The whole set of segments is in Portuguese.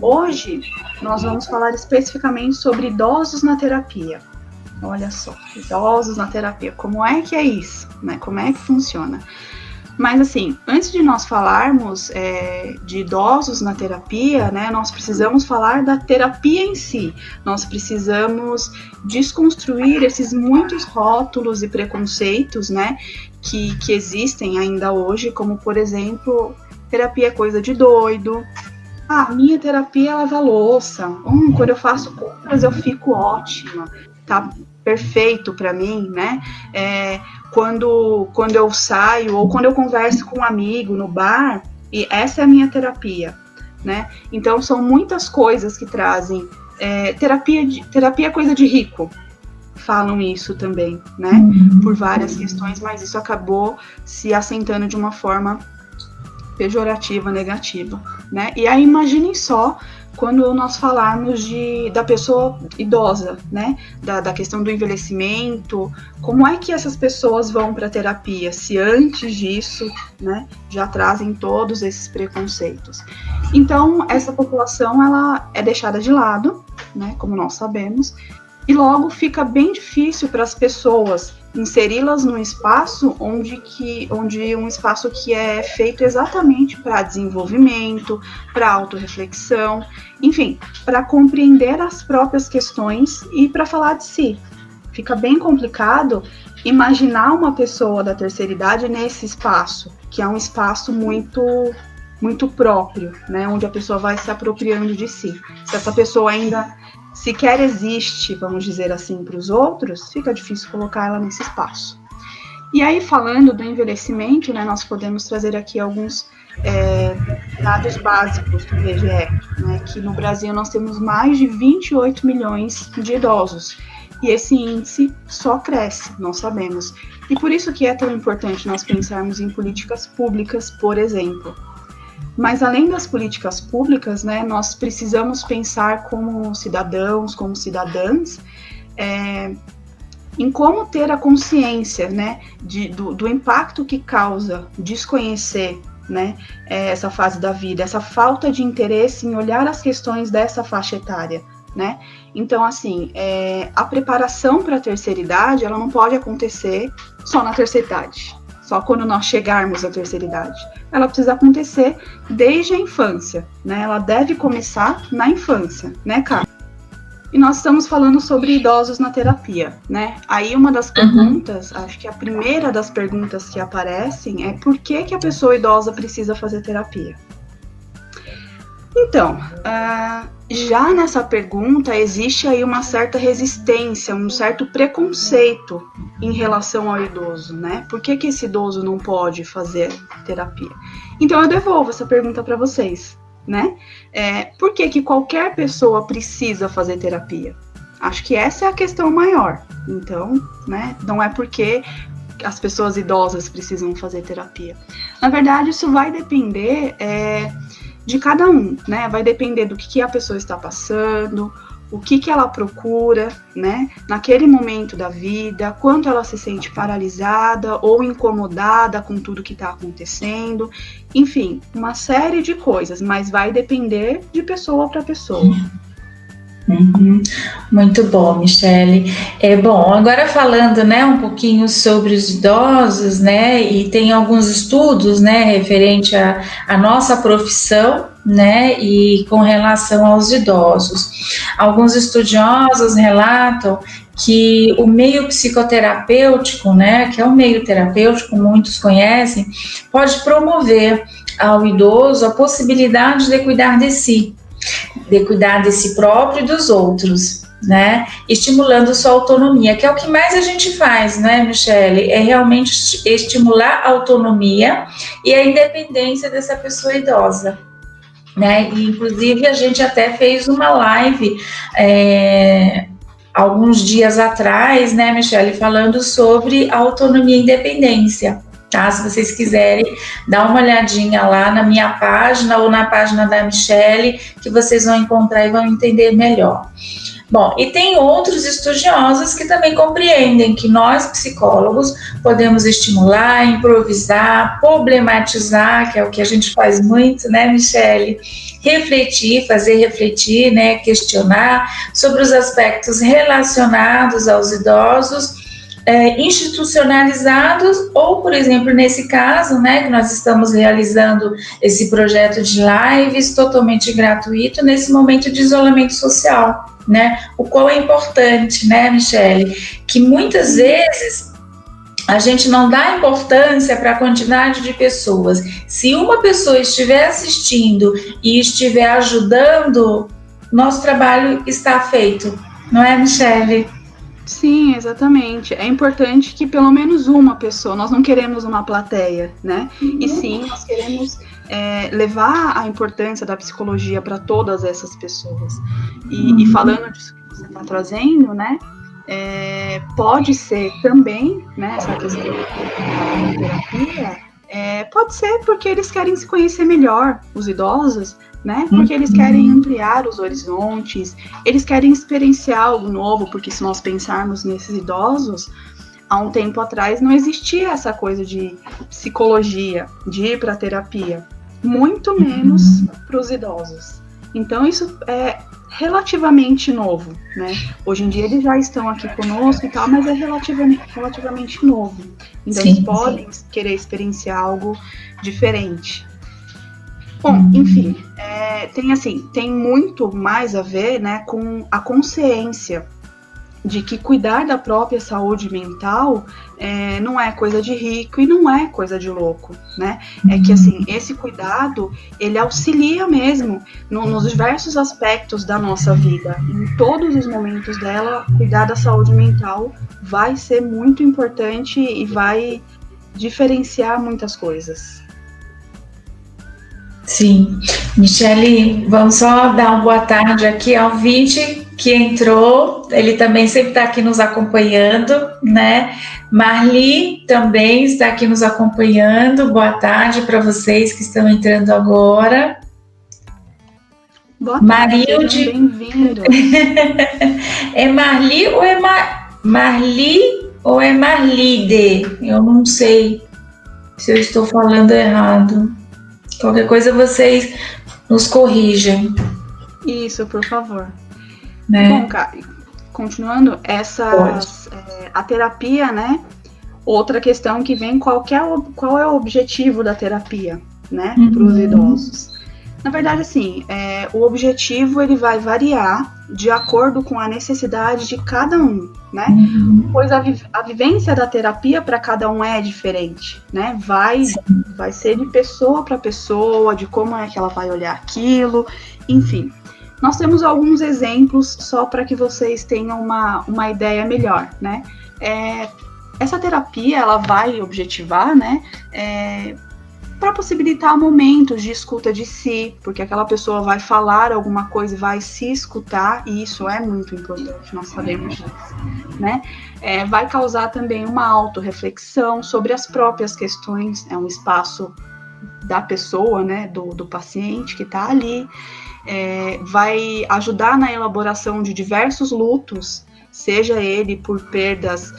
Hoje, nós vamos falar especificamente sobre idosos na terapia. Olha só, idosos na terapia, como é que é isso, né? Como é que funciona? Mas assim, antes de nós falarmos de idosos na terapia, né, nós precisamos falar da terapia em si. Nós precisamos desconstruir esses muitos rótulos e preconceitos, né, que existem ainda hoje, como por exemplo, terapia é coisa de doido. Minha terapia é lavar louça. Quando eu faço compras eu fico ótima, tá perfeito para mim, né? Quando eu saio ou quando eu converso com um amigo no bar, e essa é a minha terapia, né? Então são muitas coisas que trazem terapia é coisa de rico. Falam isso também, né? Por várias questões, mas isso acabou se assentando de uma forma pejorativa, negativa, né? E aí imaginem só quando nós falarmos da pessoa idosa, né? Da questão do envelhecimento, como é que essas pessoas vão para a terapia, se antes disso, né, já trazem todos esses preconceitos. Então, essa população, ela é deixada de lado, né, como nós sabemos, e logo fica bem difícil para as pessoas inseri-las num espaço onde um espaço que é feito exatamente para desenvolvimento, para autorreflexão, enfim, para compreender as próprias questões e para falar de si. Fica bem complicado imaginar uma pessoa da terceira idade nesse espaço, que é um espaço muito próprio, né, onde a pessoa vai se apropriando de si. Se essa pessoa ainda sequer existe, vamos dizer assim, para os outros, fica difícil colocar ela nesse espaço. E aí, falando do envelhecimento, né, nós podemos trazer aqui alguns dados básicos do IBGE, né, que no Brasil nós temos mais de 28 milhões de idosos, e esse índice só cresce, nós sabemos. E por isso que é tão importante nós pensarmos em políticas públicas, por exemplo. Mas além das políticas públicas, né, nós precisamos pensar como cidadãos, como cidadãs, em como ter a consciência, né, do impacto que causa desconhecer, né, essa fase da vida, essa falta de interesse em olhar as questões dessa faixa etária, né? Então, assim, a preparação para a terceira idade, ela não pode acontecer só na terceira idade, só quando nós chegarmos à terceira idade. Ela precisa acontecer desde a infância, né? Ela deve começar na infância, né, Carla? E nós estamos falando sobre idosos na terapia, né? Aí uma das perguntas, acho que a primeira das perguntas que aparecem é por que a pessoa idosa precisa fazer terapia? Então, já nessa pergunta existe aí uma certa resistência, um certo preconceito em relação ao idoso, né? Por que esse idoso não pode fazer terapia? Então eu devolvo essa pergunta para vocês, né? Por que qualquer pessoa precisa fazer terapia? Acho que essa é a questão maior. Então, né? Não é porque as pessoas idosas precisam fazer terapia. Na verdade, isso vai depender de cada um, né? Vai depender do que a pessoa está passando, o que ela procura, né? Naquele momento da vida, quanto ela se sente paralisada ou incomodada com tudo que está acontecendo. Enfim, uma série de coisas, mas vai depender de pessoa para pessoa. Muito bom, Michele. Bom, agora falando, né, um pouquinho sobre os idosos, né, e tem alguns estudos, né, referente à nossa profissão, né, e com relação aos idosos. Alguns estudiosos relatam que o meio psicoterapêutico, né, que é o meio terapêutico, muitos conhecem, pode promover ao idoso a possibilidade de cuidar de si próprio e dos outros, né? Estimulando sua autonomia, que é o que mais a gente faz, né, Michele? É realmente estimular a autonomia e a independência dessa pessoa idosa, né? E, inclusive, a gente até fez uma live alguns dias atrás, né, Michele, falando sobre autonomia e independência. Tá? Se vocês quiserem, dá uma olhadinha lá na minha página ou na página da Michele, que vocês vão encontrar e vão entender melhor. Bom, e tem outros estudiosos que também compreendem que nós, psicólogos, podemos estimular, improvisar, problematizar, que é o que a gente faz muito, né, Michele? Refletir, fazer refletir, né, questionar sobre os aspectos relacionados aos idosos, institucionalizados, ou, por exemplo, nesse caso, né, que nós estamos realizando esse projeto de lives totalmente gratuito nesse momento de isolamento social, né, o qual é importante, né, Michele, que muitas vezes a gente não dá importância para a quantidade de pessoas. Se uma pessoa estiver assistindo e estiver ajudando, nosso trabalho está feito, não é, Michele? Sim, exatamente. É importante que pelo menos uma pessoa, nós não queremos uma plateia, né? E sim, nós queremos levar a importância da psicologia para todas essas pessoas. E falando disso que você está trazendo, né? Pode ser também, né, essa questão da terapia, pode ser porque eles querem se conhecer melhor, os idosos, né? Porque eles querem ampliar os horizontes, eles querem experienciar algo novo, porque se nós pensarmos nesses idosos, há um tempo atrás não existia essa coisa de psicologia, de ir para terapia, muito menos para os idosos. Então isso é relativamente novo, né? Hoje em dia eles já estão aqui conosco e tal, mas é relativamente novo. Então eles podem querer experienciar algo diferente. Bom, enfim, tem muito mais a ver, né, com a consciência de que cuidar da própria saúde mental não é coisa de rico e não é coisa de louco, né? É que, assim, esse cuidado, ele auxilia mesmo nos diversos aspectos da nossa vida. Em todos os momentos dela, cuidar da saúde mental vai ser muito importante e vai diferenciar muitas coisas. Sim. Michele, vamos só dar uma boa tarde aqui ao ouvinte que entrou, ele também sempre está aqui nos acompanhando, né? Marli também está aqui nos acompanhando, boa tarde para vocês que estão entrando agora. Boa tarde, sejam bem-vindos. É Marli ou é Marli ou é Marlide? Eu não sei se eu estou falando errado. Qualquer coisa vocês nos corrijam. Isso, por favor. Né? Bom, continuando, a terapia, né? Outra questão que vem, qual é o objetivo da terapia, né? Para os idosos. Na verdade, assim, o objetivo ele vai variar de acordo com a necessidade de cada um, né? Pois a vivência da terapia para cada um é diferente, né? Vai ser de pessoa para pessoa, de como é que ela vai olhar aquilo, enfim. Nós temos alguns exemplos só para que vocês tenham uma ideia melhor, né? Essa terapia, ela vai objetivar, né? Para possibilitar momentos de escuta de si, porque aquela pessoa vai falar alguma coisa e vai se escutar, e isso é muito importante, nós sabemos disso, né? Vai causar também uma autorreflexão sobre as próprias questões, é um espaço da pessoa, né, do paciente que está ali, vai ajudar na elaboração de diversos lutos, seja ele por perdas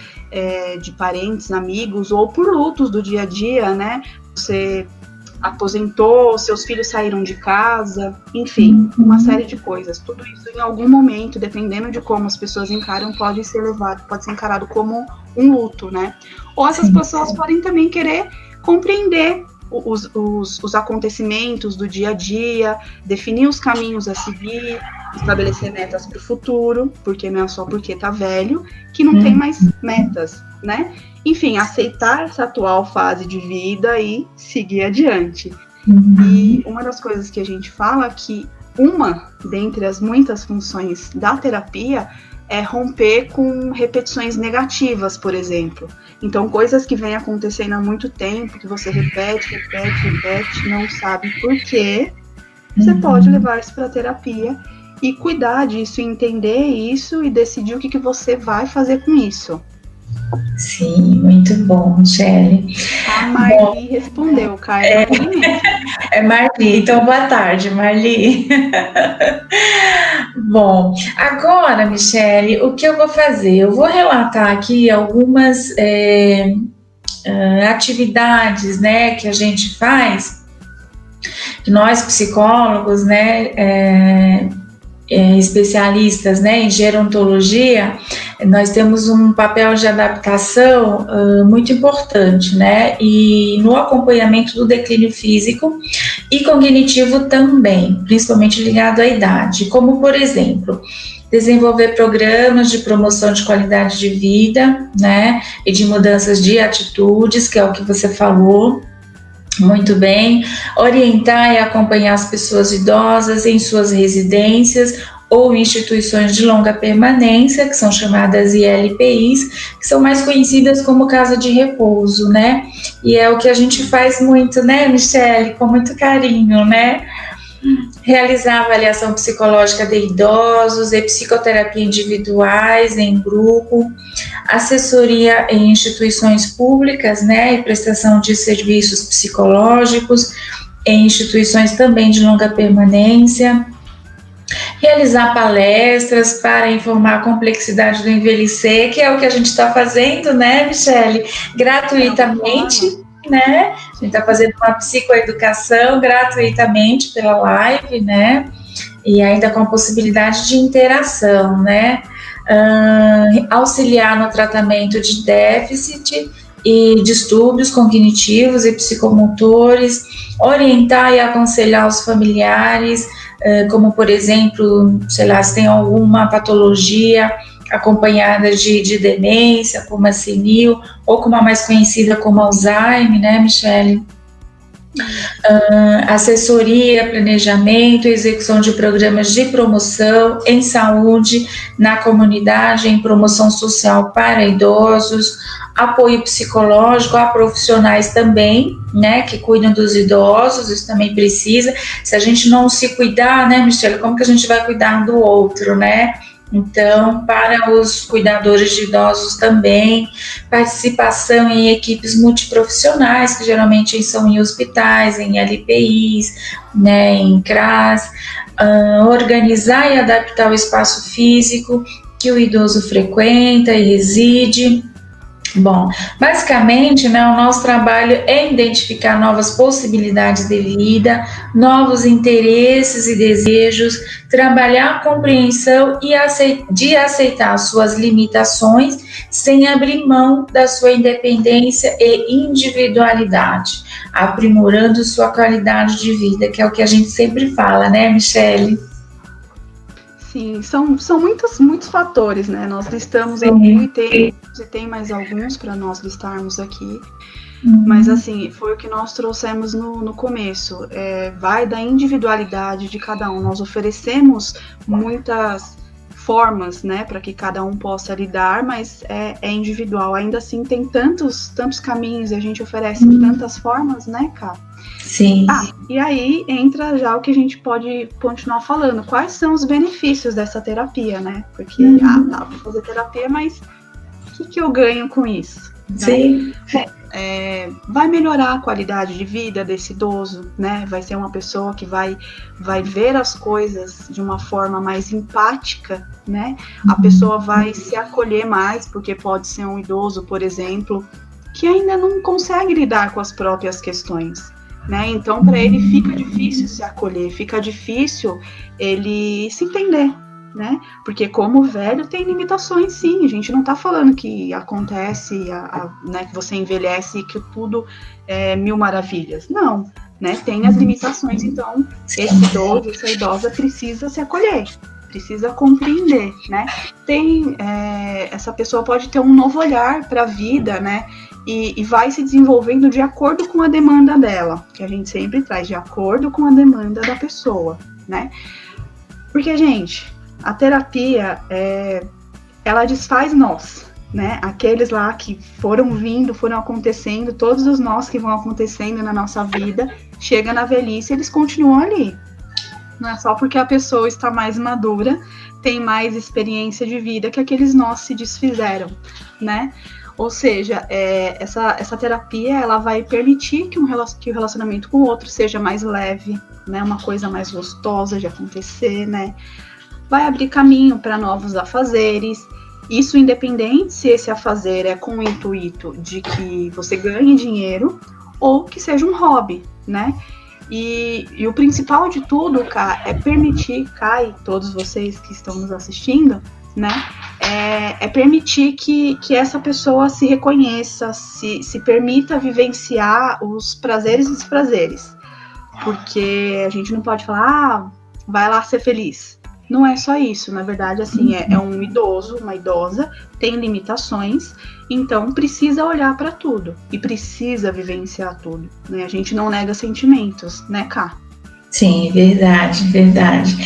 de parentes, amigos, ou por lutos do dia a dia, né? Você aposentou, seus filhos saíram de casa, enfim, uma série de coisas. Tudo isso em algum momento, dependendo de como as pessoas encaram, pode ser encarado como um luto, né? Ou essas pessoas podem também querer compreender os acontecimentos do dia a dia, definir os caminhos a seguir, estabelecer metas para o futuro, porque não é só porque tá velho que não tem mais metas, né? Enfim, aceitar essa atual fase de vida e seguir adiante. E uma das coisas que a gente fala que uma dentre as muitas funções da terapia é romper com repetições negativas, por exemplo. Então, coisas que vêm acontecendo há muito tempo, que você repete, não sabe por quê, você pode levar isso para a terapia e cuidar disso, entender isso e decidir o que você vai fazer com isso. Sim, muito bom, Michele. A Marli respondeu, Caio. É Marli, então boa tarde, Marli. Bom, agora, Michele, o que eu vou fazer? Eu vou relatar aqui algumas atividades, né, que a gente faz, que nós psicólogos, né, especialistas, né, em gerontologia, nós temos um papel de adaptação muito importante, né, e no acompanhamento do declínio físico e cognitivo também, principalmente ligado à idade, como, por exemplo, desenvolver programas de promoção de qualidade de vida, né, e de mudanças de atitudes, que é o que você falou, muito bem, orientar e acompanhar as pessoas idosas em suas residências ou instituições de longa permanência, que são chamadas ILPIs, que são mais conhecidas como casa de repouso, né? E é o que a gente faz muito, né, Michele? Com muito carinho, né? Realizar avaliação psicológica de idosos e psicoterapia individuais em grupo, assessoria em instituições públicas, né, e prestação de serviços psicológicos em instituições também de longa permanência, realizar palestras para informar a complexidade do envelhecer, que é o que a gente está fazendo, né, Michele, gratuitamente, né? A gente está fazendo uma psicoeducação gratuitamente pela live, né? E ainda com a possibilidade de interação, né? Auxiliar no tratamento de déficit e distúrbios cognitivos e psicomotores, orientar e aconselhar os familiares, como, por exemplo, sei lá, se tem alguma patologia acompanhada de demência, como a senil, ou como a mais conhecida como Alzheimer, né, Michele? Assessoria, planejamento, execução de programas de promoção em saúde na comunidade, em promoção social para idosos, apoio psicológico a profissionais também, né, que cuidam dos idosos, isso também precisa. Se a gente não se cuidar, né, Michele, como que a gente vai cuidar do outro, né? Então, para os cuidadores de idosos também, participação em equipes multiprofissionais, que geralmente são em hospitais, em LPIs, né, em CRAS, organizar e adaptar o espaço físico que o idoso frequenta e reside. Bom, basicamente, né, o nosso trabalho é identificar novas possibilidades de vida, novos interesses e desejos, trabalhar a compreensão e de aceitar suas limitações sem abrir mão da sua independência e individualidade, aprimorando sua qualidade de vida, que é o que a gente sempre fala, né, Michele? Sim, são muitos fatores, né? Nós listamos alguns e tem mais alguns para nós listarmos aqui. Mas, assim, foi o que nós trouxemos no começo. Vai da individualidade de cada um. Nós oferecemos muitas formas, né, para que cada um possa lidar, mas é individual. Ainda assim, tem tantos caminhos e a gente oferece tantas formas, né, Ká? Sim. E aí entra já o que a gente pode continuar falando. Quais são os benefícios dessa terapia, né? Porque, vou fazer terapia, mas o que eu ganho com isso? Sim. Vai melhorar a qualidade de vida desse idoso, né? Vai ser uma pessoa que vai ver as coisas de uma forma mais empática, né? A pessoa vai se acolher mais, porque pode ser um idoso, por exemplo, que ainda não consegue lidar com as próprias questões, né? Então, para ele fica difícil se acolher, fica difícil ele se entender, né? Porque como velho tem limitações, sim. A gente não está falando que acontece, né, que você envelhece e que tudo é mil maravilhas. Não, né? Tem as limitações. Então, esse idoso, essa idosa precisa se acolher, precisa compreender, né? Essa pessoa pode ter um novo olhar para a vida, né? E vai se desenvolvendo de acordo com a demanda dela, que a gente sempre traz, de acordo com a demanda da pessoa, né? Porque, gente, a terapia, ela desfaz nós, né? Aqueles lá que foram acontecendo, todos os nós que vão acontecendo na nossa vida, chega na velhice, eles continuam ali. Não é só porque a pessoa está mais madura, tem mais experiência de vida, que aqueles nós se desfizeram, né? Ou seja, essa terapia, ela vai permitir que o relacionamento com o outro seja mais leve, né? Uma coisa mais gostosa de acontecer, né? vai abrir caminho para novos afazeres. Isso independente se esse afazer é com o intuito de que você ganhe dinheiro ou que seja um hobby, né? E o principal de tudo, Ká, é permitir, Ká, e todos vocês que estão nos assistindo, né? É permitir que essa pessoa se reconheça, se permita vivenciar os prazeres e desprazeres. Porque a gente não pode falar, vai lá ser feliz. Não é só isso, na verdade, assim, é um idoso, uma idosa, tem limitações, então precisa olhar para tudo e precisa vivenciar tudo, né? A gente não nega sentimentos, né, Ká? Sim, verdade, verdade.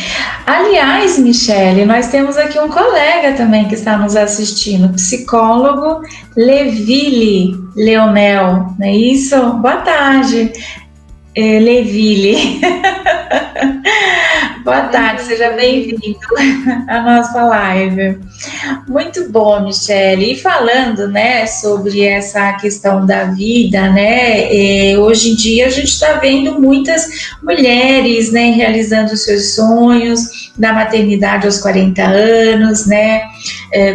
Aliás, Michele, nós temos aqui um colega também que está nos assistindo, o psicólogo Leville Leonel, não é isso? Boa tarde, Leville. Boa tarde, seja bem-vindo à nossa live. Muito bom, Michele. E falando, né, sobre essa questão da vida, né, hoje em dia a gente está vendo muitas mulheres, né, realizando seus sonhos da maternidade aos 40 anos, né,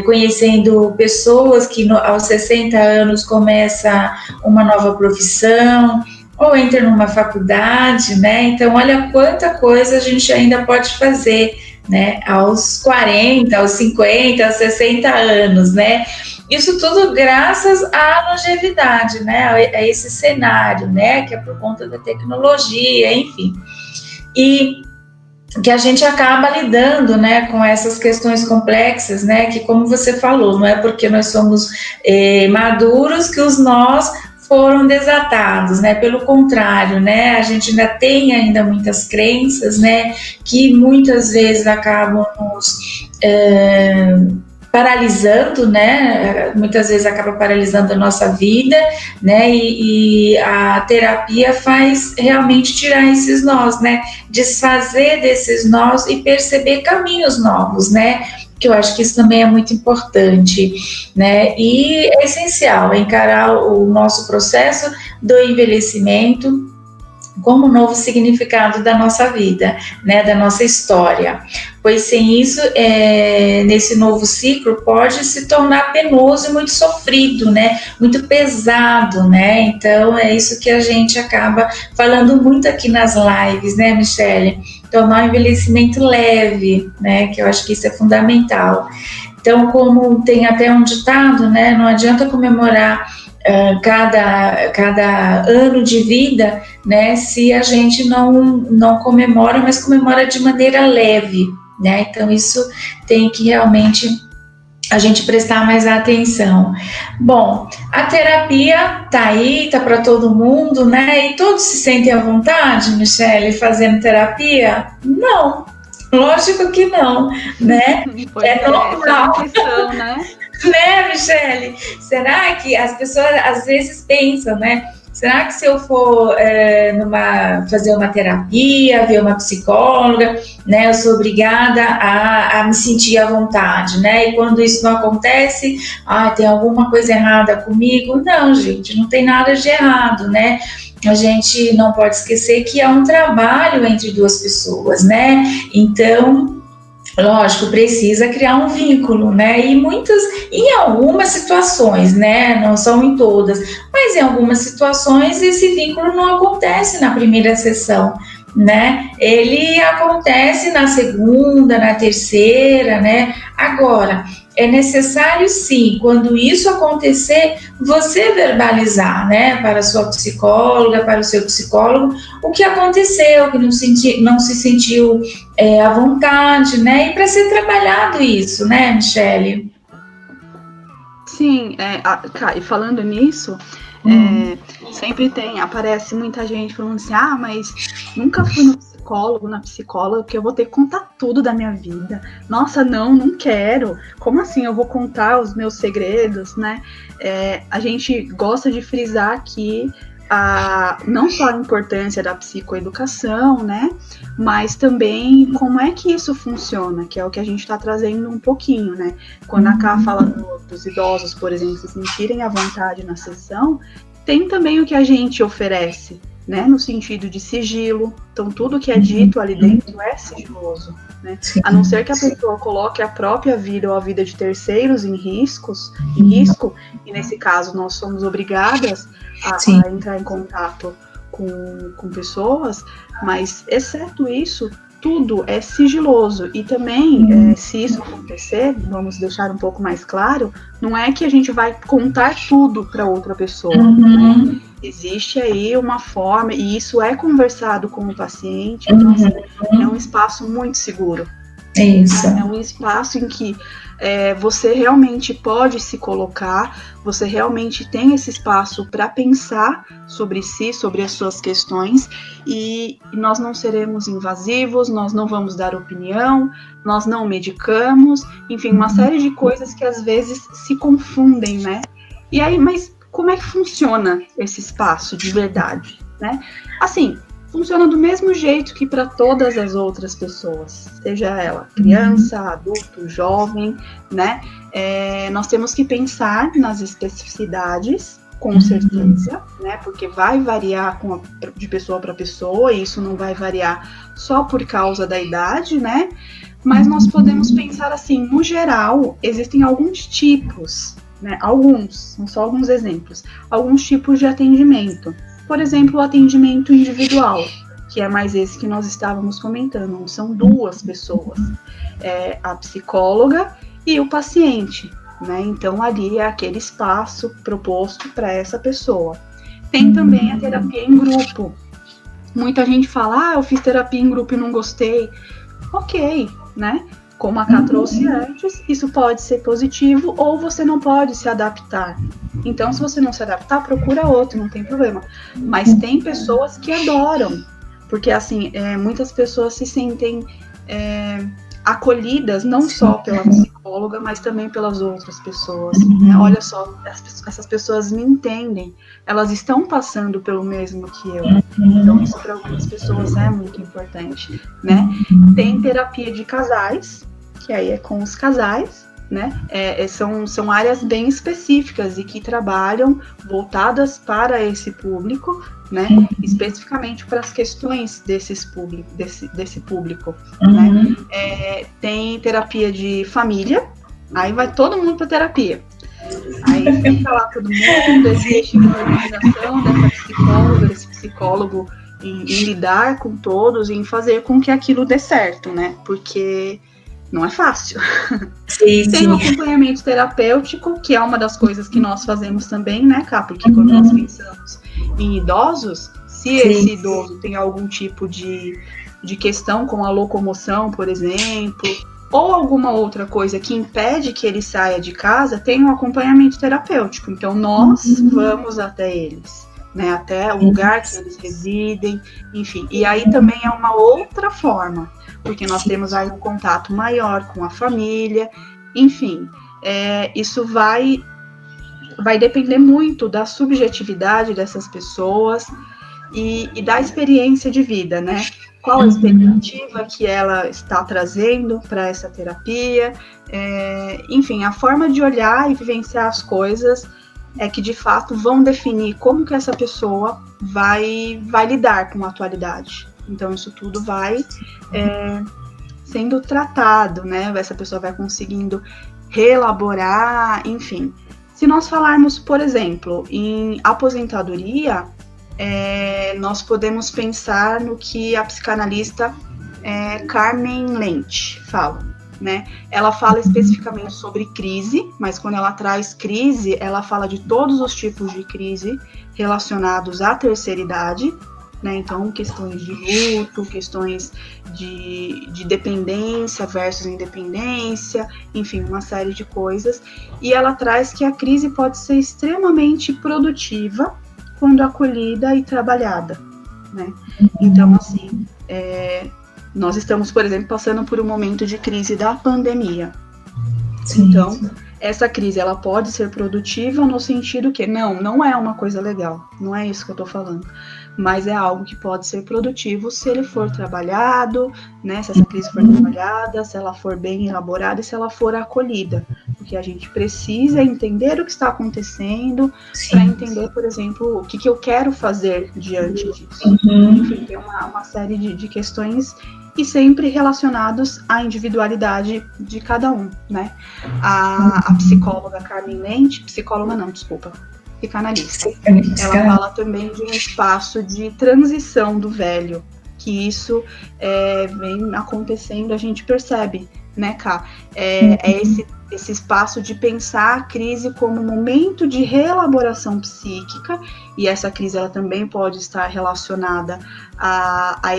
conhecendo pessoas que aos 60 anos começam uma nova profissão, ou entra numa faculdade, né? Então, olha quanta coisa a gente ainda pode fazer, né? Aos 40, aos 50, aos 60 anos, né? Isso tudo graças à longevidade, né? A esse cenário, né? Que é por conta da tecnologia, enfim. E que a gente acaba lidando, né, com essas questões complexas, né? Que, como você falou, não é porque nós somos maduros que os nós foram desatados, né? Pelo contrário, né? A gente ainda tem muitas crenças, né? Que muitas vezes acabam nos paralisando, né? Muitas vezes acaba paralisando a nossa vida, né? E a terapia faz realmente tirar esses nós, né? Desfazer desses nós e perceber caminhos novos, né? Que eu acho que isso também é muito importante, né? E é essencial encarar o nosso processo do envelhecimento como um novo significado da nossa vida, né? Da nossa história. Pois sem isso, nesse novo ciclo pode se tornar penoso e muito sofrido, né? Muito pesado, né? Então é isso que a gente acaba falando muito aqui nas lives, né, Michele? Tornar o envelhecimento leve, né? Que eu acho que isso é fundamental. Então, como tem até um ditado, né? Não adianta comemorar cada ano de vida, né? Se a gente não comemora, mas comemora de maneira leve, né? Então, isso tem que realmente a gente prestar mais atenção. Bom, a terapia tá aí, tá para todo mundo, né? E todos se sentem à vontade, Michele, fazendo terapia? Não, lógico que não, né? É normal. Essa questão, né? Né, Michele? Será que as pessoas às vezes pensam, né? Será que se eu for fazer uma terapia, ver uma psicóloga, né, eu sou obrigada a me sentir à vontade, né? E quando isso não acontece, tem alguma coisa errada comigo? Não, gente, não tem nada de errado, né? A gente não pode esquecer que é um trabalho entre duas pessoas, né? Então, lógico, precisa criar um vínculo, né? Em algumas situações, né? Não são em todas, mas em algumas situações esse vínculo não acontece na primeira sessão, né? Ele acontece na segunda, na terceira, né? Agora, é necessário sim, quando isso acontecer, você verbalizar, né, para a sua psicóloga, para o seu psicólogo, o que aconteceu, que não se sentiu à vontade, né, e para ser trabalhado isso, né, Michele? Sim, e falando nisso, sempre aparece muita gente falando assim, mas nunca fui no psicólogo, na psicóloga, porque eu vou ter que contar tudo da minha vida. Nossa, não quero. Como assim eu vou contar os meus segredos, né? A gente gosta de frisar aqui não só a importância da psicoeducação, né? Mas também como é que isso funciona, que é o que a gente está trazendo um pouquinho, né? Quando a Ká fala dos idosos, por exemplo, se sentirem à vontade na sessão, tem também o que a gente oferece, né? No sentido de sigilo. Então, tudo que é dito ali dentro é sigiloso, né? Sim. A não ser que a pessoa coloque a própria vida ou a vida de terceiros em risco, e nesse caso nós somos obrigadas a entrar em contato com pessoas, mas exceto isso, tudo é sigiloso. E também, se isso acontecer, vamos deixar um pouco mais claro, não é que a gente vai contar tudo para outra pessoa, né? Existe aí uma forma, e isso é conversado com o paciente, então assim, é um espaço muito seguro. Isso. É um espaço em que você realmente pode se colocar, você realmente tem esse espaço para pensar sobre si, sobre as suas questões, e nós não seremos invasivos, nós não vamos dar opinião, nós não medicamos, enfim, uma série de coisas que às vezes se confundem, né? E aí, mas como é que funciona esse espaço de verdade, né? Assim, funciona do mesmo jeito que para todas as outras pessoas, seja ela criança, adulto, jovem, né? Nós temos que pensar nas especificidades, com certeza, né? Porque vai variar de pessoa para pessoa, e isso não vai variar só por causa da idade, né? Mas nós podemos pensar assim, no geral, existem alguns tipos, né? São só alguns exemplos, alguns tipos de atendimento. Por exemplo, o atendimento individual, que é mais esse que nós estávamos comentando, onde são duas pessoas, a psicóloga e o paciente, né? Então, ali é aquele espaço proposto para essa pessoa. Tem também a terapia em grupo. Muita gente fala, eu fiz terapia em grupo e não gostei. Ok, né? Como a Ká trouxe antes, isso pode ser positivo ou você não pode se adaptar. Então, se você não se adaptar, procura outro, não tem problema. Mas tem pessoas que adoram, porque assim, muitas pessoas se sentem acolhidas, não só pela psicóloga, mas também pelas outras pessoas. Né? Olha só, essas pessoas me entendem, elas estão passando pelo mesmo que eu. Então, isso para algumas pessoas é muito importante, né? Tem terapia de casais, que aí é com os casais, né? São áreas bem específicas e que trabalham voltadas para esse público, né? Especificamente para as questões desse público, né? Tem terapia de família, aí vai todo mundo para terapia. Aí fica lá todo mundo, existe uma organização dessa psicóloga, desse psicólogo em lidar com todos e em fazer com que aquilo dê certo, né? Porque não é fácil. Tem o acompanhamento terapêutico, que é uma das coisas que nós fazemos também, né, Ká? Porque quando nós pensamos em idosos, se esse idoso tem algum tipo de questão com a locomoção, por exemplo, ou alguma outra coisa que impede que ele saia de casa, tem um acompanhamento terapêutico. Então, nós vamos até eles, né, até o lugar que eles residem, enfim. E aí também é uma outra forma, porque nós temos aí um contato maior com a família, enfim. Isso vai depender muito da subjetividade dessas pessoas e da experiência de vida, né? Qual a expectativa que ela está trazendo para essa terapia, enfim, a forma de olhar e vivenciar as coisas é que, de fato, vão definir como que essa pessoa vai lidar com a atualidade. Então, isso tudo vai sendo tratado, né? Essa pessoa vai conseguindo reelaborar, enfim. Se nós falarmos, por exemplo, em aposentadoria, nós podemos pensar no que a psicanalista Carmen Lentz fala, né? Ela fala especificamente sobre crise, mas quando ela traz crise, ela fala de todos os tipos de crise relacionados à terceira idade, né? Então, questões de luto, questões de dependência versus independência, enfim, uma série de coisas. E ela traz que a crise pode ser extremamente produtiva quando acolhida e trabalhada, né? Então, assim, nós estamos, por exemplo, passando por um momento de crise da pandemia. Então, essa crise, ela pode ser produtiva no sentido que, não é uma coisa legal, não é isso que eu tô falando, mas é algo que pode ser produtivo se ele for trabalhado, né, se essa crise for trabalhada, se ela for bem elaborada e se ela for acolhida, porque a gente precisa entender o que está acontecendo para entender, por exemplo, o que eu quero fazer diante disso. Enfim, tem uma série de questões e sempre relacionados à individualidade de cada um, né? A psicóloga Carmen Lente, psicóloga não, desculpa, psicanalista, ela fala também de um espaço de transição do velho, que isso vem acontecendo, a gente percebe, né, Ká? Esse espaço de pensar a crise como um momento de reelaboração psíquica, e essa crise ela também pode estar relacionada a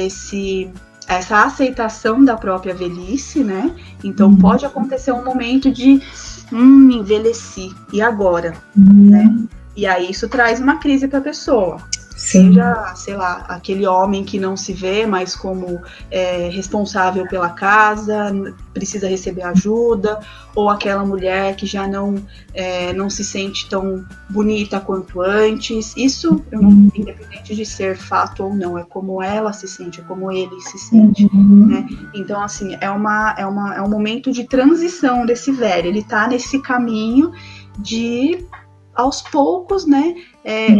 essa aceitação da própria velhice, né? Então pode acontecer um momento de envelheci, e agora? Né? E aí isso traz uma crise para a pessoa. Sim. Seja, sei lá, aquele homem que não se vê mais como responsável pela casa, precisa receber ajuda, ou aquela mulher que já não se sente tão bonita quanto antes. Isso, independente de ser fato ou não, é como ela se sente, é como ele se sente. Né? Então, assim, é um momento de transição desse velho. Ele está nesse caminho de, aos poucos, né,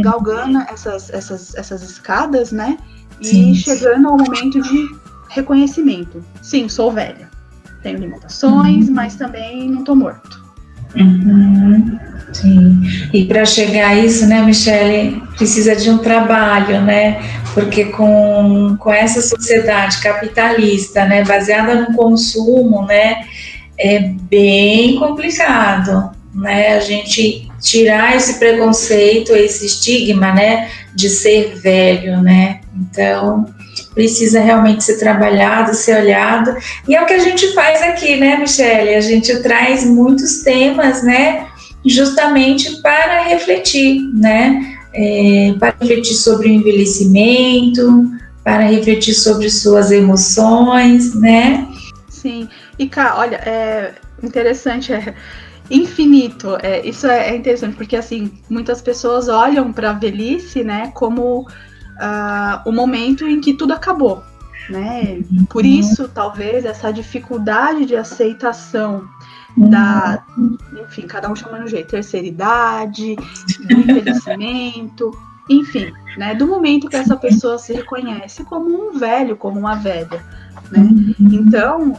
galgando essas escadas, né, e chegando ao momento de reconhecimento. Sim, sou velha, tenho limitações, mas também não tô morto. Sim, e para chegar a isso, né, Michele, precisa de um trabalho, né, porque com essa sociedade capitalista, né, baseada no consumo, né, é bem complicado, né, a gente tirar esse preconceito, esse estigma, né, de ser velho, né, então precisa realmente ser trabalhado, ser olhado, e é o que a gente faz aqui, né, Michele, a gente traz muitos temas, né, justamente para refletir, né, para refletir sobre o envelhecimento, para refletir sobre suas emoções, né. Sim, e Cá, olha, interessante, infinito, isso é interessante, porque assim, muitas pessoas olham para a velhice, né, como o momento em que tudo acabou, né, por isso, talvez, essa dificuldade de aceitação enfim, cada um chama de um jeito, terceira idade, do envelhecimento, enfim, né, do momento que essa pessoa se reconhece como um velho, como uma velha, né? Então,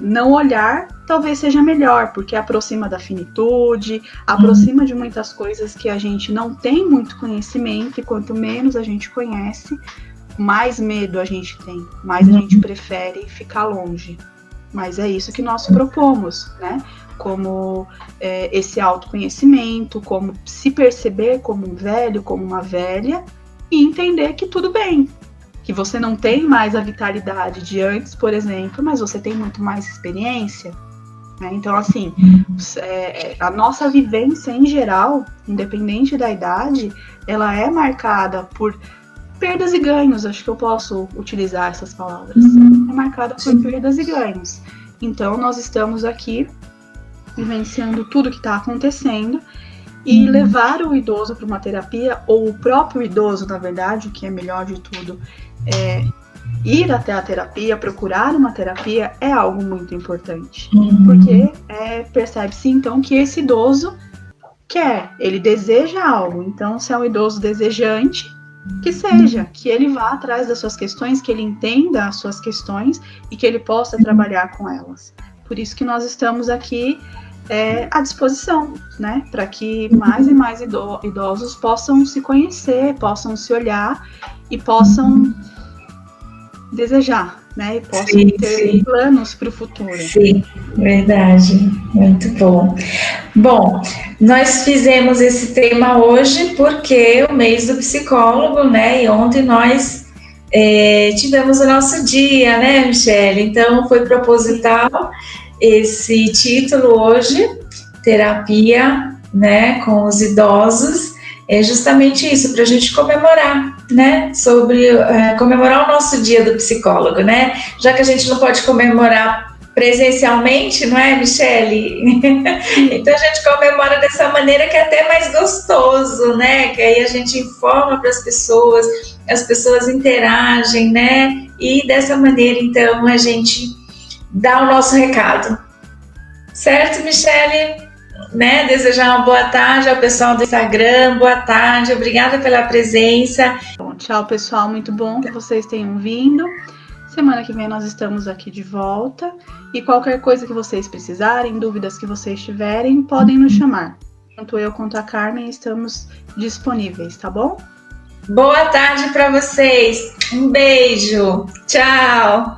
não olhar talvez seja melhor, porque aproxima da finitude, aproxima de muitas coisas que a gente não tem muito conhecimento, e quanto menos a gente conhece, mais medo a gente tem, mais a gente prefere ficar longe. Mas é isso que nós propomos, né? Como esse autoconhecimento, como se perceber como um velho, como uma velha, e entender que tudo bem, que você não tem mais a vitalidade de antes, por exemplo, mas você tem muito mais experiência, né? Então, assim, a nossa vivência em geral, independente da idade, ela é marcada por perdas e ganhos, acho que eu posso utilizar essas palavras. É marcada por perdas e ganhos. Então, nós estamos aqui vivenciando tudo que está acontecendo, e levar o idoso para uma terapia, ou o próprio idoso, na verdade, o que é melhor de tudo, ir até a terapia, procurar uma terapia, é algo muito importante. Porque percebe-se, então, que esse idoso quer, ele deseja algo. Então, se é um idoso desejante, que seja, que ele vá atrás das suas questões, que ele entenda as suas questões e que ele possa trabalhar com elas. Por isso que nós estamos aqui à disposição, né, para que mais e mais idosos possam se conhecer, possam se olhar e possam desejar, né, e possam ter planos para o futuro. Sim, verdade, muito bom. Bom, nós fizemos esse tema hoje porque é o mês do psicólogo, né, e ontem nós tivemos o nosso dia, né, Michele? Então foi proposital esse título hoje, terapia, né, com os idosos, é justamente isso, para a gente comemorar, né, comemorar o nosso dia do psicólogo, né, já que a gente não pode comemorar presencialmente, não é, Michele? Então a gente comemora dessa maneira que é até mais gostoso, né, que aí a gente informa para as pessoas interagem, né, e dessa maneira, então, a gente dá o nosso recado. Certo, Michele? Né? Desejar uma boa tarde ao pessoal do Instagram, boa tarde, obrigada pela presença. Bom, tchau, pessoal, muito bom que vocês tenham vindo. Semana que vem nós estamos aqui de volta e qualquer coisa que vocês precisarem, dúvidas que vocês tiverem, podem nos chamar. Tanto eu quanto a Carmen estamos disponíveis, tá bom? Boa tarde para vocês. Um beijo. Tchau.